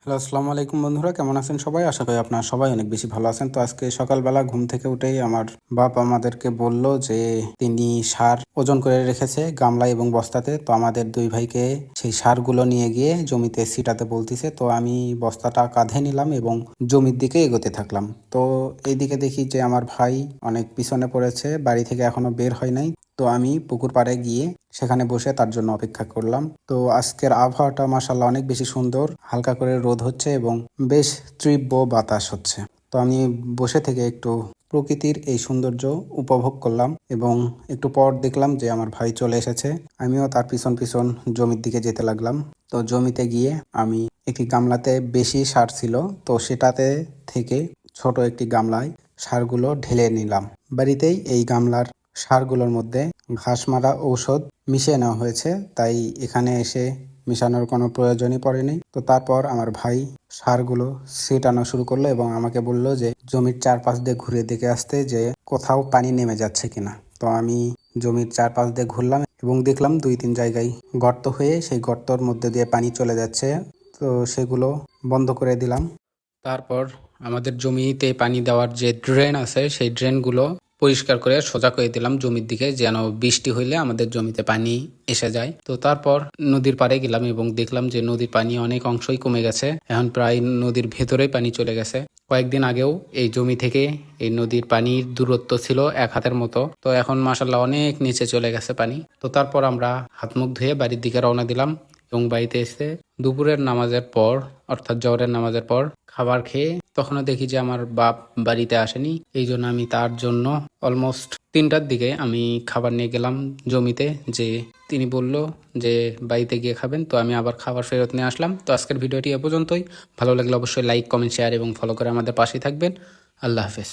Hello, আসসালামু আলাইকুম বন্ধুরা, কেমন আছেন সবাই? আশা করি আপনারা সবাই অনেক বেশি ভালো আছেন। তো আজকে সকালবেলা ঘুম থেকে উঠেই আমার বাপ আমাদেরকে বলল যে তিনি সার ওজন করে রেখেছে গামলায় এবং বস্তাতে। তো আমাদের দুই ভাইকে সেই সারগুলো নিয়ে গিয়ে জমিতে ছিটাতে বলতেছে। তো আমি বস্তাটা কাঁধে নিলাম এবং জমির দিকে এগোতে থাকলাম। তো এইদিকে দেখি যে আমার ভাই অনেক পিছনে পড়েছে, বাড়ি থেকে এখনো বের হয় নাই। তো আমি পুকুর পাড়ে গিয়ে সেখানে বসে তার জন্য অপেক্ষা করলাম। তো আজকের আবহাওয়াটা মাশাআল্লাহ অনেক বেশি সুন্দর, হালকা করে রোদ হচ্ছে এবং বেশ তীব্র বাতাস হচ্ছে। তো আমি বসে থেকে একটু প্রকৃতির এই সৌন্দর্য উপভোগ করলাম এবং একটু পর দেখলাম যে আমার ভাই চলে এসেছে। আমিও তার পিছন পিছন জমির দিকে যেতে লাগলাম। তো জমিতে গিয়ে আমি একটি গামলাতে বেশি সার ছিল, তো সেটাতে থেকে ছোট একটি গামলায় সারগুলো ঢেলে নিলাম। বাড়িতেই এই গামলার সারগুলোর মধ্যে ঘাস মারা ঔষধ মিশিয়ে নেওয়া হয়েছে, তাই এখানে এসে মিশানোর কোনো প্রয়োজনই পড়েনি। তো তারপর আমার ভাই সারগুলো ছিটানো শুরু করলো এবং আমাকে বলল যে জমির চারপাশ দিয়ে ঘুরে দেখে আসতে যে কোথাও পানি নেমে যাচ্ছে কিনা। তো আমি জমির চারপাশ দিয়ে ঘুরলাম এবং দেখলাম 2-3 জায়গায় গর্ত হয়ে সেই গর্তর মধ্যে দিয়ে পানি চলে যাচ্ছে। তো সেগুলো বন্ধ করে দিলাম। তারপর আমাদের জমিতে পানি দেওয়ার যে ড্রেন আছে সেই ড্রেনগুলো পরিষ্কার করে সোজা করে দিলাম জমির দিকে, যেন বৃষ্টি হইলে আমাদের জমিতে পানি এসে যায়। তো তারপর নদীর পাড়ে গেলাম এবং দেখলাম যে নদীর পানি অনেক অংশই কমে গেছে, এখন প্রায় নদীর ভেতরেই পানি চলে গেছে। কয়েকদিন আগেও এই জমি থেকে এই নদীর পানির দূরত্ব ছিল 1 হাতের মতো, তো এখন মাসাল্লাহ অনেক নিচে চলে গেছে পানি। তো তারপর আমরা হাত মুখ ধুয়ে বাড়ির দিকে রওনা দিলাম এবং বাড়িতে এসে দুপুরের নামাজের পর অর্থাৎ জহরের নামাজের পর খাবার খেয়ে তখনও দেখি যে আমার বাপ বাড়িতে আসেনি। এই জন্য আমি তার জন্য অলমোস্ট 3টার দিকে আমি খাবার নিয়ে গেলাম জমিতে, যে তিনি বলল যে বাড়িতে গিয়ে খাবেন। তো আমি আবার খাবার ফেরত নিয়ে আসলাম। তো আজকের ভিডিওটি এ পর্যন্তই। ভালো লাগলে অবশ্যই লাইক, কমেন্ট, শেয়ার এবং ফলো করে আমাদের পাশেই থাকবেন। আল্লাহ হাফেজ।